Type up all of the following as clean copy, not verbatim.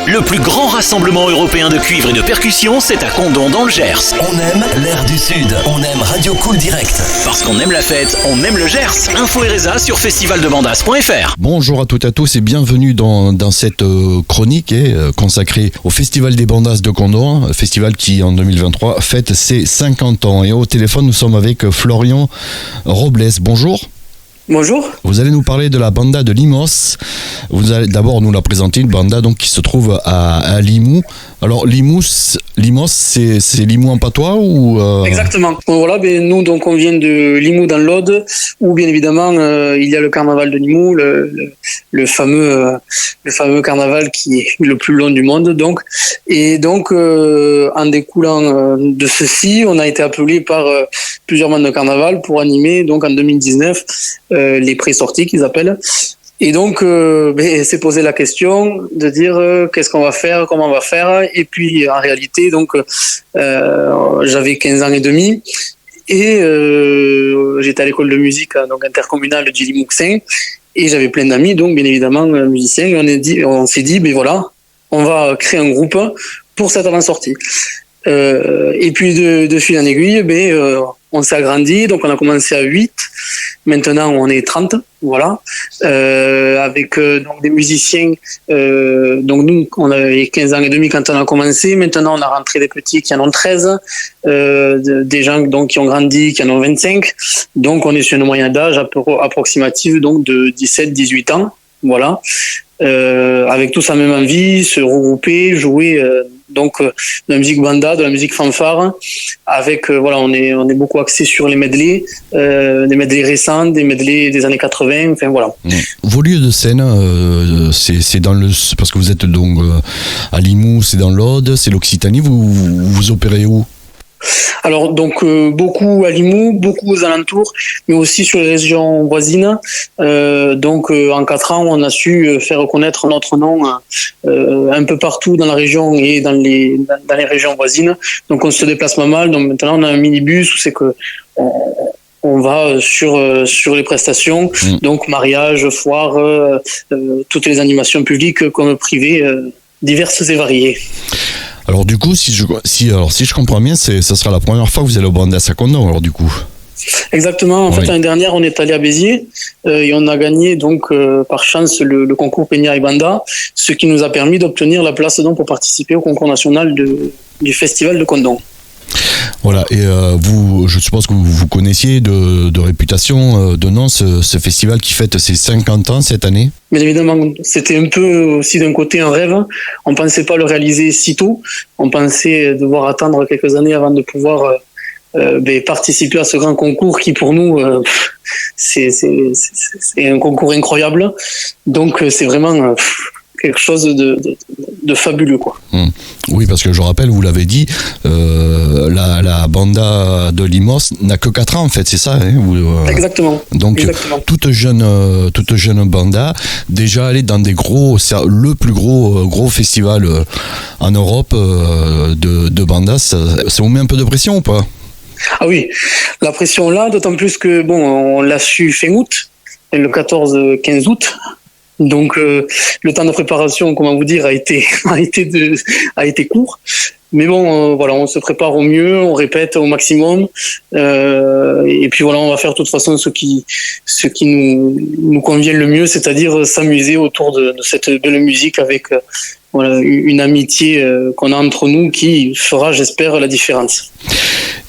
Le plus grand rassemblement européen de cuivre et de percussion, c'est à Condom dans le Gers. On aime l'air du Sud, on aime Radio Cool Direct. Parce qu'on aime la fête, on aime le Gers. Info et résa sur festivaldebandas.fr. Bonjour à toutes et à tous et bienvenue dans cette chronique consacrée au Festival des Bandas de Condom, festival qui en 2023 fête ses 50 ans. Et au téléphone, nous sommes avec Florian Robles. Bonjour. Bonjour. Vous allez nous parler de la banda de Limos. Vous allez d'abord nous la présenter, une banda donc qui se trouve à Limoux. Alors Limos, c'est Limoux en patois ou Exactement. Bon, voilà, nous donc on vient de Limoux dans l'Aude, où bien évidemment il y a le carnaval de Limoux, le fameux carnaval qui est le plus long du monde donc. Et donc en découlant de ceci, on a été appelé par plusieurs bandes de carnaval pour animer donc en 2019 les pré-sorties qu'ils appellent. Et donc, c'est posé la question de dire qu'est-ce qu'on va faire, comment on va faire. Et puis, en réalité, donc, j'avais 15 ans et demi et j'étais à l'école de musique donc intercommunale de Limouxin et j'avais plein d'amis, donc bien évidemment musiciens. Et on s'est dit, voilà, on va créer un groupe pour cette avant-sortie. Et puis, de fil en aiguille, on s'est agrandi, donc on a commencé à 8. Maintenant, on est 30, voilà, avec donc des musiciens. Donc nous, on avait 15 ans et demi quand on a commencé. Maintenant, on a rentré des petits qui en ont 13, des gens donc qui ont grandi, qui en ont 25. Donc, on est sur une moyenne d'âge approximative donc de 17-18 ans, voilà, avec tous la même envie, se regrouper, jouer. Donc de la musique banda, de la musique fanfare, avec voilà, on est beaucoup axé sur les medleys, des medleys récents, des medleys des années 80, enfin voilà. Vos lieux de scène, c'est dans parce que vous êtes donc à Limoux, c'est dans l'Aude, c'est l'Occitanie, vous opérez où? Alors donc beaucoup à Limoux, beaucoup aux alentours, mais aussi sur les régions voisines. Donc en 4 ans, on a su faire connaître notre nom un peu partout dans la région et dans les régions voisines. Donc on se déplace pas mal. Donc maintenant on a un minibus où c'est que on va sur les prestations, donc mariage, foire, toutes les animations publiques comme privées, diverses et variées. Alors du coup, si je comprends bien, ça sera la première fois que vous allez au Bandas à Condom, alors du coup. Exactement. En fait, l'année dernière, on est allé à Béziers et on a gagné donc par chance le concours Peña et Banda, ce qui nous a permis d'obtenir la place donc pour participer au concours national du festival de Condom. Voilà, et je suppose que vous connaissiez de réputation, de nom, ce festival qui fête ses 50 ans cette année. Bien évidemment, c'était un peu aussi d'un côté un rêve. On ne pensait pas le réaliser si tôt. On pensait devoir attendre quelques années avant de pouvoir participer à ce grand concours qui pour nous, c'est un concours incroyable. Donc c'est vraiment quelque chose de fabuleux, quoi. Oui, parce que je rappelle, vous l'avez dit, la banda de Limos n'a que 4 ans en fait, c'est ça, hein, Exactement. Donc Exactement. toute jeune banda, déjà allée dans le plus gros festival en Europe de bandas, ça vous met un peu de pression ou pas? Ah oui, la pression là, d'autant plus que on l'a su fin août, le 14-15 août. Donc le temps de préparation, comment vous dire, a été court. Mais voilà, on se prépare au mieux, on répète au maximum, et puis voilà, on va faire de toute façon ce qui nous convient le mieux, c'est-à-dire s'amuser autour de cette belle musique avec voilà, une amitié qu'on a entre nous qui fera, j'espère, la différence.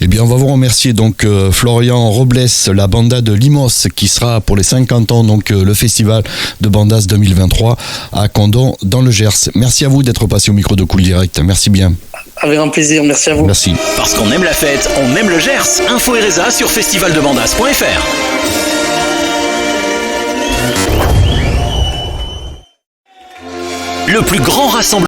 Eh bien, on va vous remercier donc Florian Robles, la banda de Limos qui sera pour les 50 ans, donc le festival de Bandas 2023 à Condom dans le Gers. Merci à vous d'être passé au micro de Cool Direct. Merci bien. Avec un plaisir, merci à vous. Merci. Parce qu'on aime la fête, on aime le Gers. Info et résa sur festivaldebandas.fr. Le plus grand rassemblement